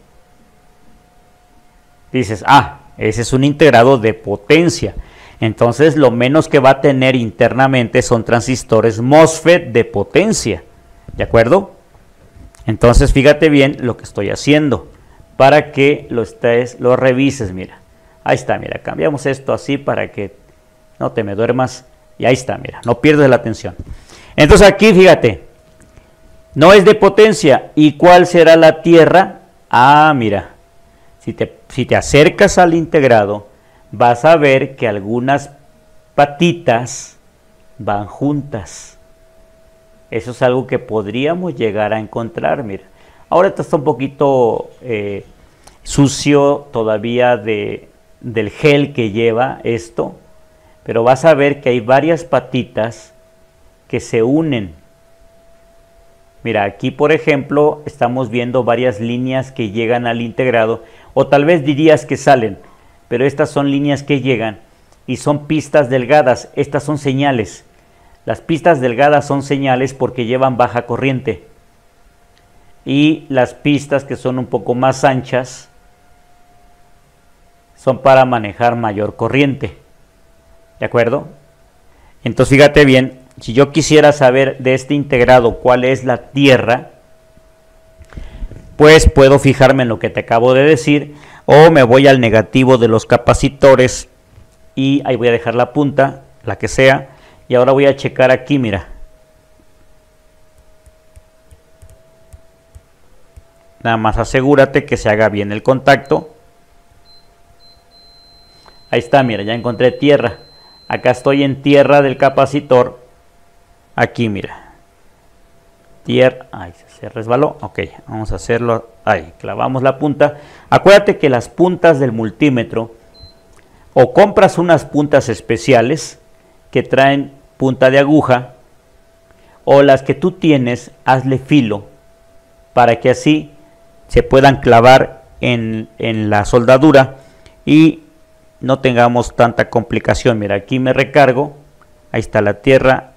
dices, ah, ese es un integrado de potencia. Entonces lo menos que va a tener internamente son transistores MOSFET de potencia, ¿de acuerdo? Entonces fíjate bien lo que estoy haciendo para que lo revises. Mira, ahí está, mira, cambiamos esto así para que no te me duermas, y ahí está, mira, no pierdes la atención. Entonces aquí fíjate, no es de potencia. ¿Y cuál será la tierra? Ah, mira, si te acercas al integrado, vas a ver que algunas patitas van juntas. Eso es algo que podríamos llegar a encontrar, mira. Ahora está un poquito sucio todavía del gel que lleva esto, pero vas a ver que hay varias patitas que se unen. Mira, aquí por ejemplo estamos viendo varias líneas que llegan al integrado, o tal vez dirías que salen, pero estas son líneas que llegan y son pistas delgadas. Estas son señales. Las pistas delgadas son señales porque llevan baja corriente, y las pistas que son un poco más anchas son para manejar mayor corriente, ¿de acuerdo? Entonces fíjate bien, si yo quisiera saber de este integrado cuál es la tierra, pues puedo fijarme en lo que te acabo de decir, o me voy al negativo de los capacitores y ahí voy a dejar la punta, la que sea, y ahora voy a checar aquí, mira. Nada más asegúrate que se haga bien el contacto. Ahí está, mira, ya encontré tierra. Acá estoy en tierra del capacitor. Aquí, mira. Tierra. Ay, se resbaló. Ok, vamos a hacerlo. Ahí, clavamos la punta. Acuérdate que las puntas del multímetro, o compras unas puntas especiales que traen punta de aguja, o las que tú tienes, hazle filo para que así se puedan clavar en la soldadura y no tengamos tanta complicación. Mira, aquí me recargo, ahí está la tierra,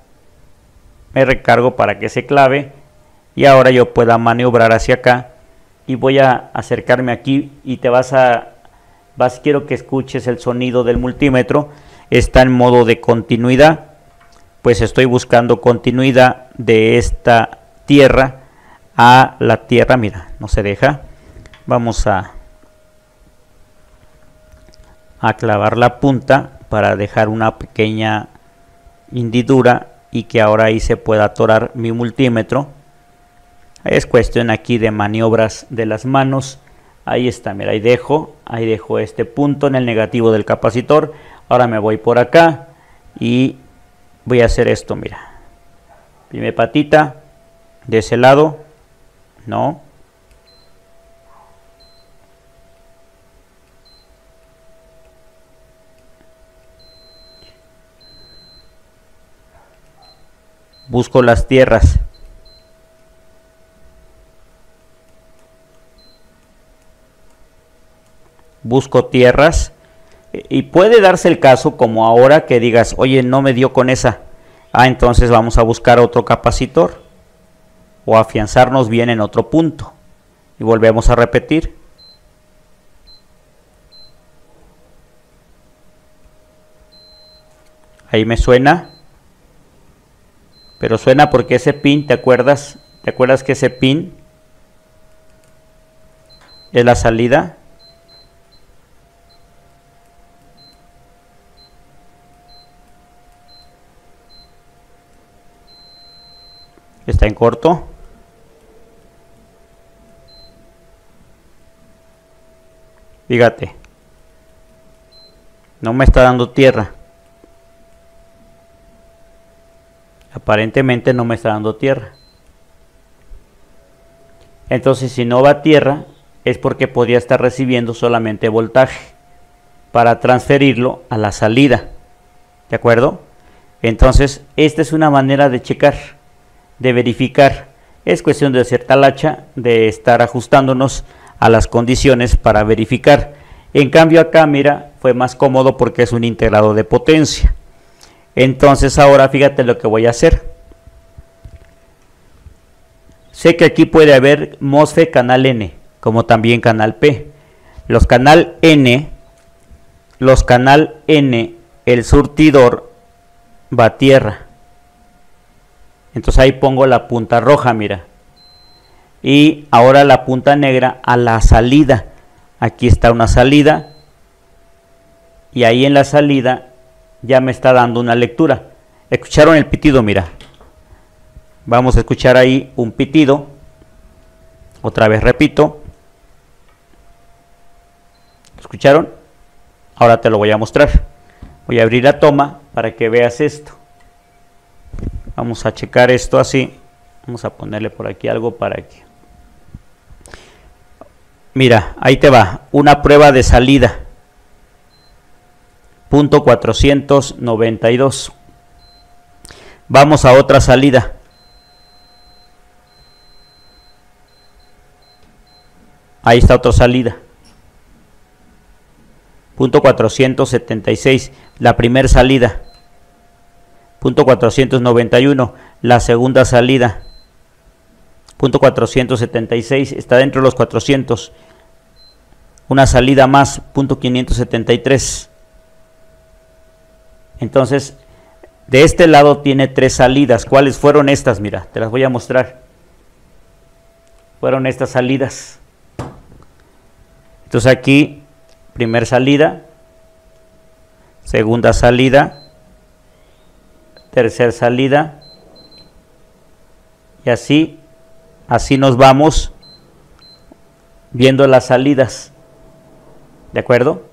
me recargo para que se clave y ahora yo pueda maniobrar hacia acá, y voy a acercarme aquí y quiero que escuches el sonido del multímetro. Está en modo de continuidad, pues estoy buscando continuidad de esta tierra a la tierra. Mira, no se deja. Vamos a clavar la punta para dejar una pequeña hendidura y que ahora ahí se pueda atorar mi multímetro. Es cuestión aquí de maniobras de las manos. Ahí está, mira, ahí dejo este punto en el negativo del capacitor. Ahora me voy por acá y voy a hacer esto, mira. Primera patita de ese lado, no. Busco las tierras. Busco tierras. Y puede darse el caso como ahora que digas, oye, no me dio con esa. Entonces vamos a buscar otro capacitor. O afianzarnos bien en otro punto. Y volvemos a repetir. Ahí me suena. Pero suena porque ese pin, ¿te acuerdas? ¿Te acuerdas que ese pin es la salida? Está en corto. Fíjate. No me está dando tierra. Aparentemente no me está dando tierra. Entonces, si no va a tierra, es porque podría estar recibiendo solamente voltaje para transferirlo a la salida. ¿De acuerdo? Entonces, esta es una manera de checar, de verificar. Es cuestión de hacer talacha, de estar ajustándonos a las condiciones para verificar. En cambio acá, mira, fue más cómodo porque es un integrado de potencia. Entonces ahora fíjate lo que voy a hacer. Sé que aquí puede haber MOSFET canal N, como también canal P. Los canal N, el surtidor va a tierra. Entonces ahí pongo la punta roja, mira. Y ahora la punta negra a la salida. Aquí está una salida. Y ahí en la salida ya me está dando una lectura. ¿Escucharon el pitido? Mira. Vamos a escuchar ahí un pitido. Otra vez repito. ¿Escucharon? Ahora te lo voy a mostrar. Voy a abrir la toma para que veas esto. Vamos a checar esto así. Vamos a ponerle por aquí algo para que... Mira, ahí te va. Una prueba de salida. Punto 492. Vamos a otra salida. Ahí está otra salida. Punto 476. La primera salida. Punto 491. La segunda salida. Punto 476. Está dentro de los 400. Una salida más. Punto 573. Entonces, de este lado tiene 3 salidas. ¿Cuáles fueron estas? Mira, te las voy a mostrar. Fueron estas salidas. Entonces aquí, primera salida, segunda salida, tercera salida, y así nos vamos viendo las salidas. ¿De acuerdo?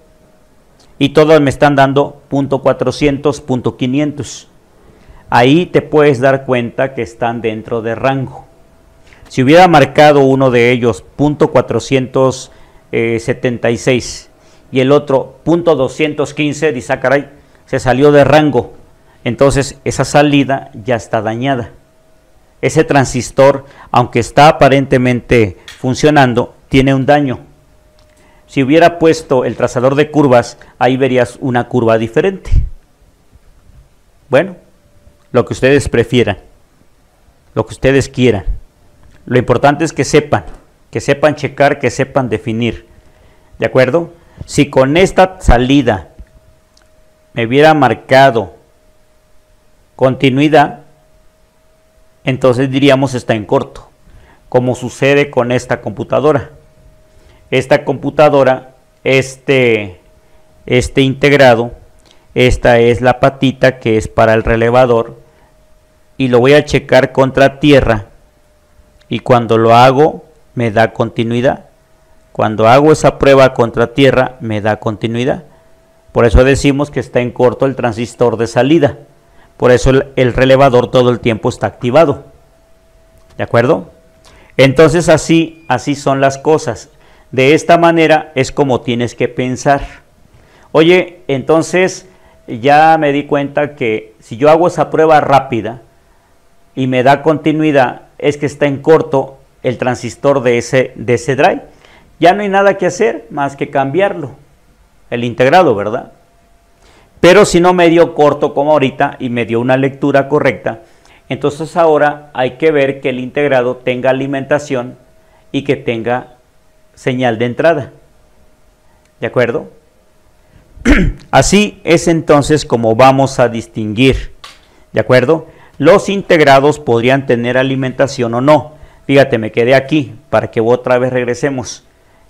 Y todas me están dando punto 400, punto 500. Ahí te puedes dar cuenta que están dentro de rango. Si hubiera marcado uno de ellos punto 476 y el otro punto 215, dice, ah, caray, se salió de rango. Entonces esa salida ya está dañada. Ese transistor, aunque está aparentemente funcionando, tiene un daño. Si hubiera puesto el trazador de curvas, ahí verías una curva diferente. Bueno, lo que ustedes prefieran, lo que ustedes quieran. Lo importante es que sepan checar, que sepan definir. ¿De acuerdo? Si con esta salida me hubiera marcado continuidad, entonces diríamos está en corto, como sucede con esta computadora. Esta computadora, este integrado, esta es la patita que es para el relevador, y lo voy a checar contra tierra, y cuando lo hago me da continuidad. Cuando hago esa prueba contra tierra me da continuidad. Por eso decimos que está en corto el transistor de salida, Por eso el relevador todo el tiempo está activado. ¿De acuerdo? Entonces así son las cosas. De esta manera es como tienes que pensar. Oye, entonces ya me di cuenta que si yo hago esa prueba rápida y me da continuidad, es que está en corto el transistor de ese drive. Ya no hay nada que hacer más que cambiarlo, el integrado, ¿verdad? Pero si no me dio corto como ahorita y me dio una lectura correcta, entonces ahora hay que ver que el integrado tenga alimentación y que tenga señal de entrada. ¿De acuerdo? Así es entonces como vamos a distinguir. ¿De acuerdo? Los integrados podrían tener alimentación o no. Fíjate, me quedé aquí para que otra vez regresemos.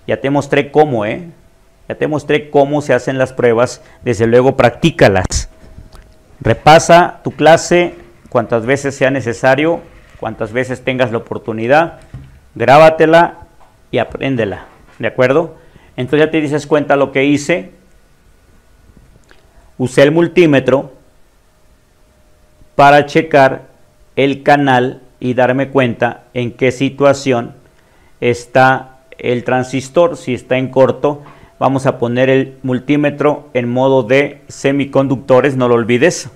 Ya te mostré cómo, Ya te mostré cómo se hacen las pruebas. Desde luego, practícalas. Repasa tu clase cuantas veces sea necesario, cuantas veces tengas la oportunidad. Grábatela y apréndela. ¿De acuerdo? Entonces ya te dices cuenta lo que hice. Usé el multímetro para checar el canal y darme cuenta en qué situación está el transistor. Si está en corto, vamos a poner el multímetro en modo de semiconductores, no lo olvides.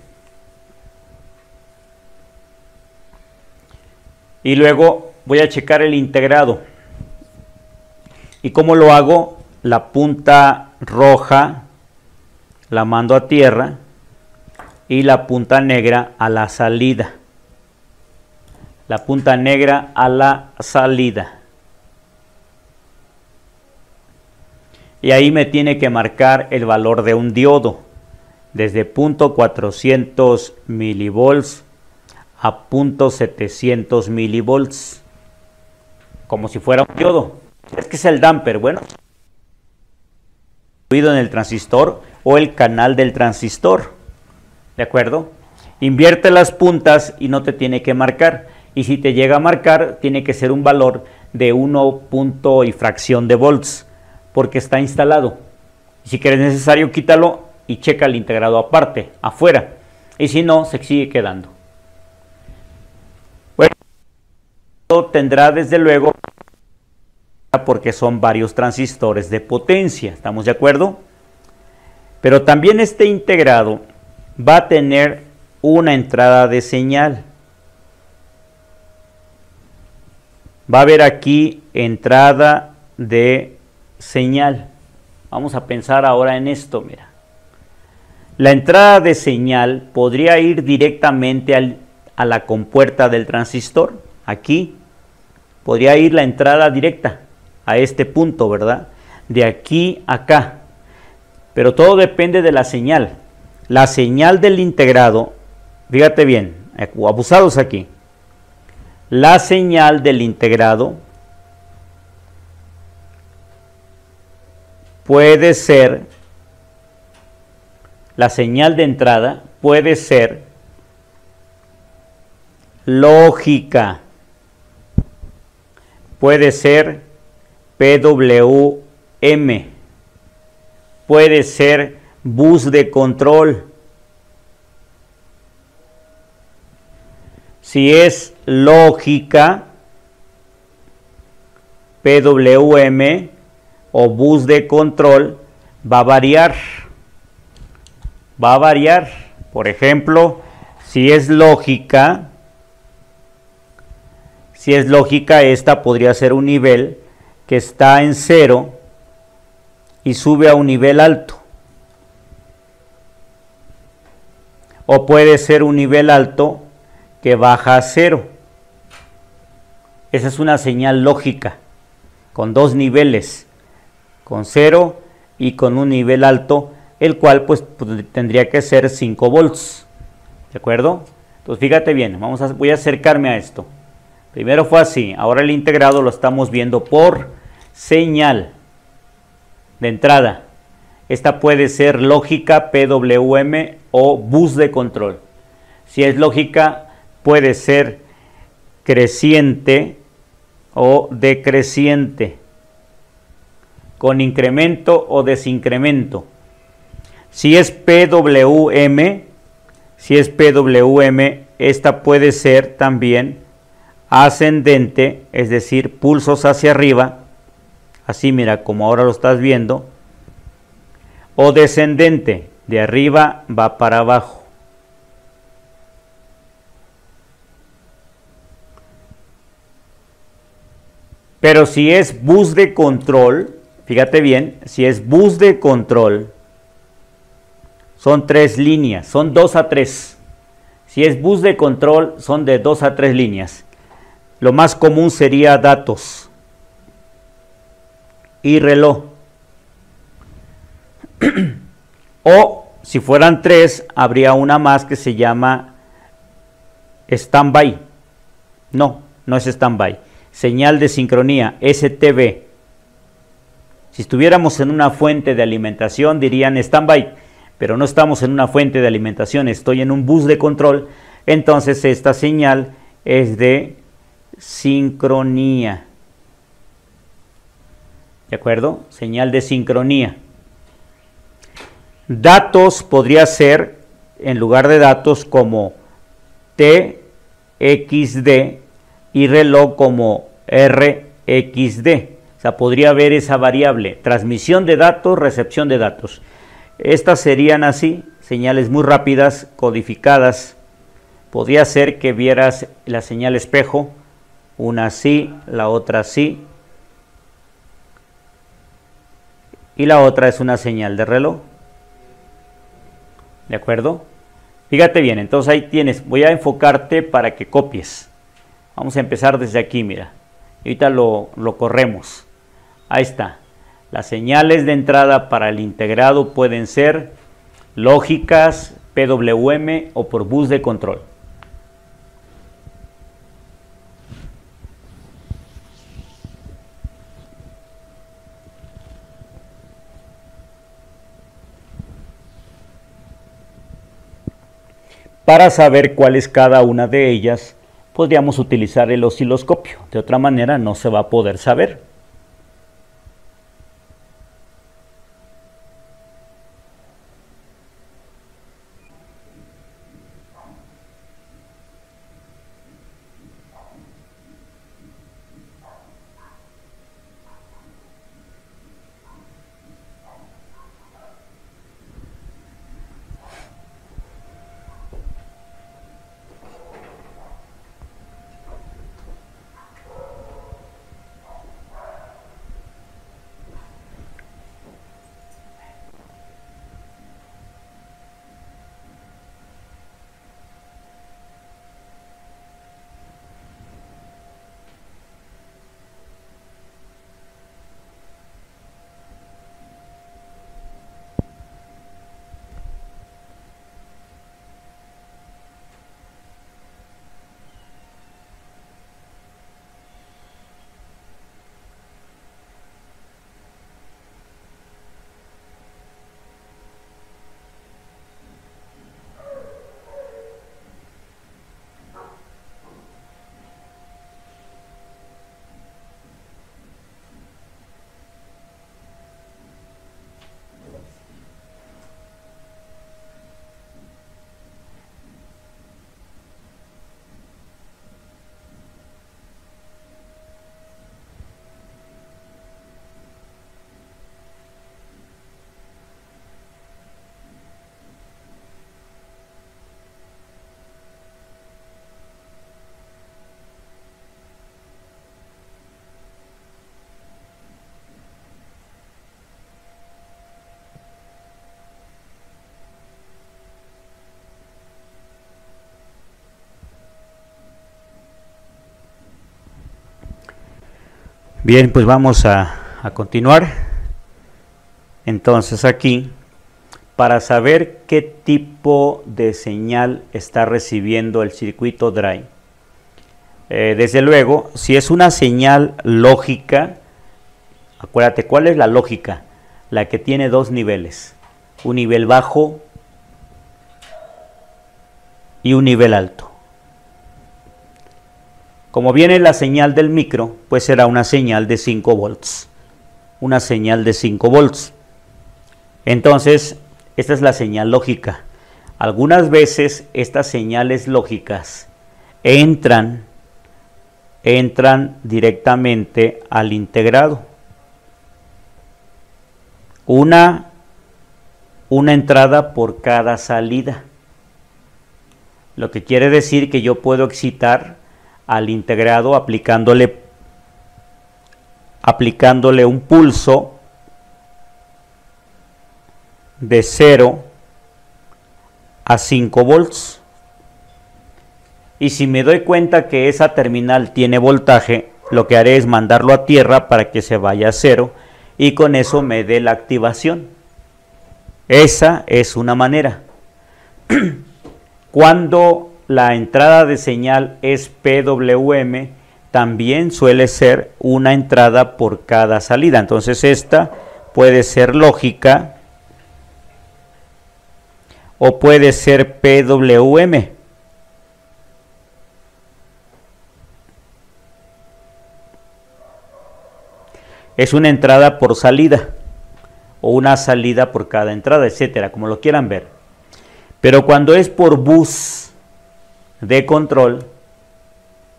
Y luego voy a checar el integrado. ¿Y cómo lo hago? La punta roja la mando a tierra y la punta negra a la salida. La punta negra a la salida. Y ahí me tiene que marcar el valor de un diodo. Desde 0.400 milivolts a 0.700 milivolts. Como si fuera un diodo. Es que es el damper, bueno. Incluido en el transistor o el canal del transistor. ¿De acuerdo? Invierte las puntas y no te tiene que marcar. Y si te llega a marcar, tiene que ser un valor de 1 punto y fracción de volts, porque está instalado. Si quieres necesario, quítalo y checa el integrado aparte, afuera. Y si no, se sigue quedando. Bueno, tendrá desde luego, porque son varios transistores de potencia, ¿estamos de acuerdo? Pero también este integrado va a tener una entrada de señal. Va a haber aquí entrada de señal. Vamos a pensar ahora en esto, mira. La entrada de señal podría ir directamente a la compuerta del transistor. Aquí podría ir la entrada directa a este punto, ¿verdad? De aquí a acá. Pero todo depende de la señal. La señal del integrado, fíjate bien, abusados aquí. La señal del integrado puede ser, la señal de entrada puede ser lógica, puede ser PWM, puede ser bus de control. Si es lógica, PWM o bus de control, va a variar. Va a variar. Por ejemplo, si es lógica, esta podría ser un nivel que está en 0 y sube a un nivel alto. O puede ser un nivel alto que baja a 0. Esa es una señal lógica, con dos niveles, con 0 y con un nivel alto, el cual pues tendría que ser 5 volts. ¿De acuerdo? Entonces fíjate bien, voy a acercarme a esto. Primero fue así, ahora el integrado lo estamos viendo por señal de entrada. Esta puede ser lógica, PWM o bus de control. Si es lógica, puede ser creciente o decreciente, con incremento o desincremento. Si es PWM, Si es PWM, esta puede ser también ascendente, es decir, pulsos hacia arriba, así mira como ahora lo estás viendo, o descendente, de arriba va para abajo. Pero si es bus de control, fíjate bien, si es bus de control, son 3 líneas, son 2 a 3. Si es bus de control, son de 2 a 3 líneas. Lo más común sería datos y reloj. O si fueran 3, habría una más que se llama standby. No es standby. Señal de sincronía, STB. Si estuviéramos en una fuente de alimentación dirían standby, pero no estamos en una fuente de alimentación, estoy en un bus de control, entonces esta señal es de sincronía. ¿De acuerdo? Señal de sincronía. Datos podría ser, en lugar de datos, como TXD y reloj como RXD. O sea, podría haber esa variable, transmisión de datos, recepción de datos. Estas serían así, señales muy rápidas, codificadas. Podría ser que vieras la señal espejo, una así, la otra así, y la otra es una señal de reloj. ¿De acuerdo? Fíjate bien, entonces ahí tienes, voy a enfocarte para que copies. Vamos a empezar desde aquí, mira. Ahorita lo corremos. Ahí está. Las señales de entrada para el integrado pueden ser lógicas, PWM o por bus de control. Para saber cuál es cada una de ellas, podríamos utilizar el osciloscopio. De otra manera no se va a poder saber. Bien, pues vamos a continuar. Entonces aquí, para saber qué tipo de señal está recibiendo el circuito drive, desde luego, si es una señal lógica, acuérdate, ¿cuál es la lógica? La que tiene dos niveles, un nivel bajo y un nivel alto. Como viene la señal del micro, pues será una señal de 5 volts. Una señal de 5 volts. Entonces, esta es la señal lógica. Algunas veces estas señales lógicas entran directamente al integrado. Una entrada por cada salida. Lo que quiere decir que yo puedo excitar al integrado aplicándole un pulso de 0 a 5 volts. Y si me doy cuenta que esa terminal tiene voltaje, lo que haré es mandarlo a tierra para que se vaya a 0 y con eso me dé la activación. Esa es una manera. Cuando la entrada de señal es PWM, también suele ser una entrada por cada salida. Entonces esta puede ser lógica o puede ser PWM. Es una entrada por salida o una salida por cada entrada, etcétera, como lo quieran ver. Pero cuando es por bus de control,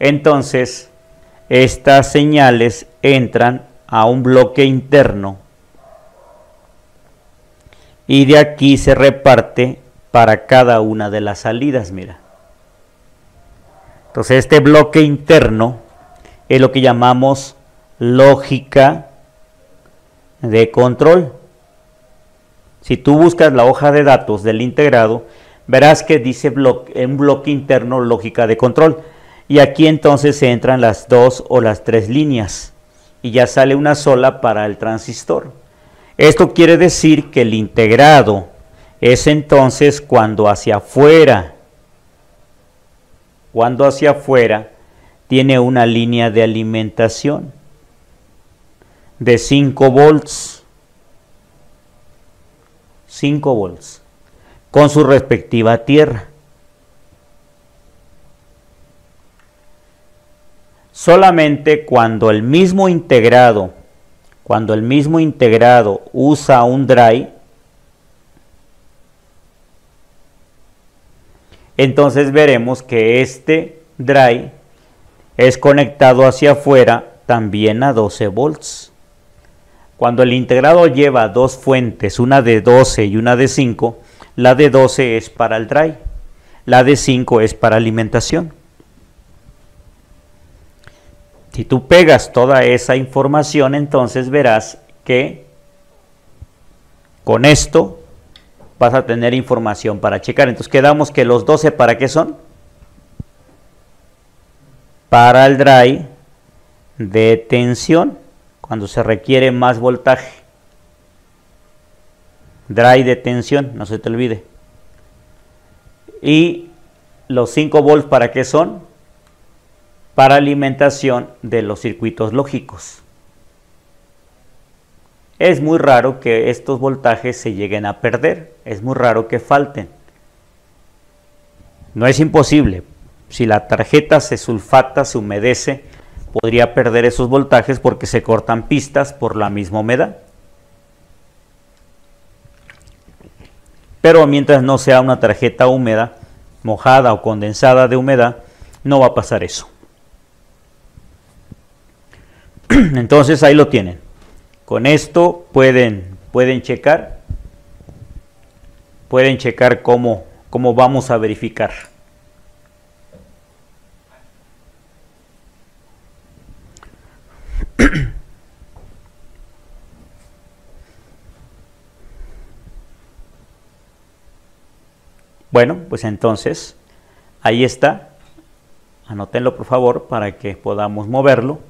entonces estas señales entran a un bloque interno y de aquí se reparte para cada una de las salidas, mira. Entonces este bloque interno es lo que llamamos lógica de control. Si tú buscas la hoja de datos del integrado, verás que dice un bloque interno lógica de control. Y aquí entonces se entran las 2 o las 3 líneas y ya sale una sola para el transistor. Esto quiere decir que el integrado es entonces cuando hacia afuera tiene una línea de alimentación de 5 volts. 5 volts con su respectiva tierra. Solamente cuando el mismo integrado usa un dry, entonces veremos que este dry es conectado hacia afuera también a 12 volts. Cuando el integrado lleva dos fuentes, una de 12 y una de 5, la de 12 es para el dry, la de 5 es para alimentación. Si tú pegas toda esa información, entonces verás que con esto vas a tener información para checar. Entonces quedamos que los 12, ¿para qué son? Para el dry de tensión, cuando se requiere más voltaje. Dry de tensión, no se te olvide. Y los 5 volts, ¿para qué son? Para alimentación de los circuitos lógicos. Es muy raro que estos voltajes se lleguen a perder, es muy raro que falten. No es imposible. Si la tarjeta se sulfata, se humedece, podría perder esos voltajes porque se cortan pistas por la misma humedad. Pero mientras no sea una tarjeta húmeda, mojada o condensada de humedad, no va a pasar eso. Entonces ahí lo tienen. Con esto pueden checar cómo vamos a verificar. Bueno, pues entonces ahí está. Anótenlo por favor para que podamos moverlo.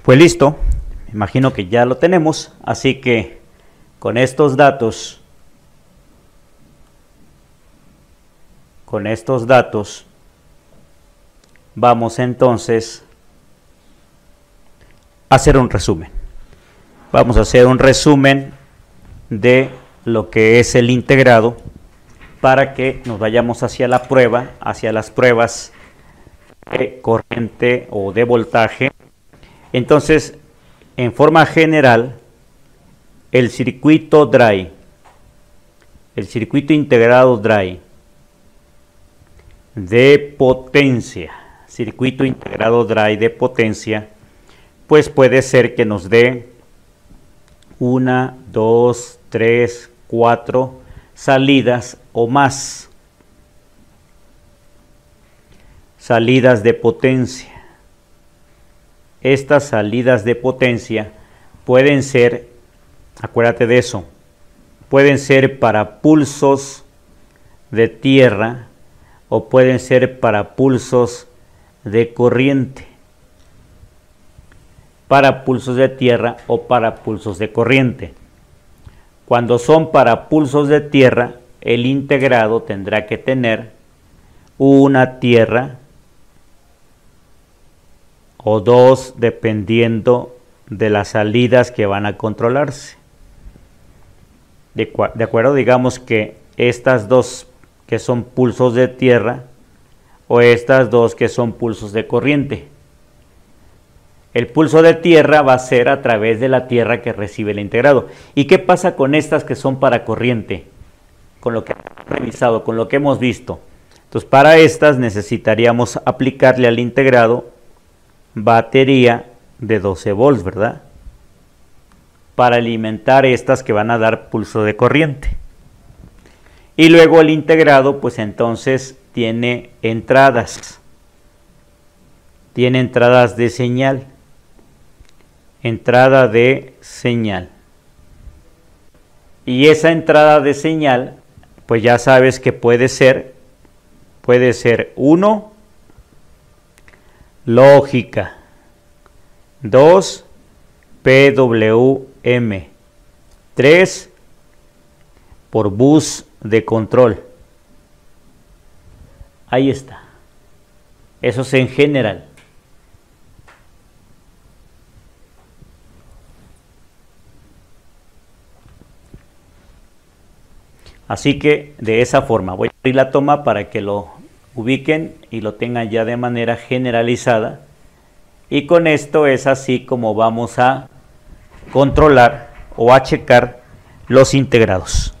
Pues listo, me imagino que ya lo tenemos, así que con estos datos vamos entonces a hacer un resumen. Vamos a hacer un resumen de lo que es el integrado para que nos vayamos hacia la prueba, hacia las pruebas de corriente o de voltaje. Entonces, en forma general, el circuito DRAI, el circuito integrado DRAI de potencia, circuito integrado DRAI de potencia, pues puede ser que nos dé 1, 2, 3, 4 salidas o más. Salidas de potencia. Estas salidas de potencia pueden ser, acuérdate de eso, pueden ser para pulsos de tierra o pueden ser para pulsos de corriente. Para pulsos de tierra o para pulsos de corriente. Cuando son para pulsos de tierra, el integrado tendrá que tener una tierra o dos, dependiendo de las salidas que van a controlarse. De acuerdo, digamos que estas dos que son pulsos de tierra o estas dos que son pulsos de corriente. El pulso de tierra va a ser a través de la tierra que recibe el integrado. ¿Y qué pasa con estas que son para corriente? Con lo que hemos revisado, con lo que hemos visto. Entonces, para estas necesitaríamos aplicarle al integrado batería de 12 volts, ¿verdad? Para alimentar estas que van a dar pulso de corriente. Y luego el integrado, pues entonces tiene entradas. Tiene entradas de señal. Entrada de señal. Y esa entrada de señal, pues ya sabes que puede ser 1, lógica, 2, PWM, 3, por bus de control. Ahí está. Eso es en general. Así que de esa forma voy a abrir la toma para que lo ubiquen y lo tengan ya de manera generalizada. Y con esto es así como vamos a controlar o a checar los integrados.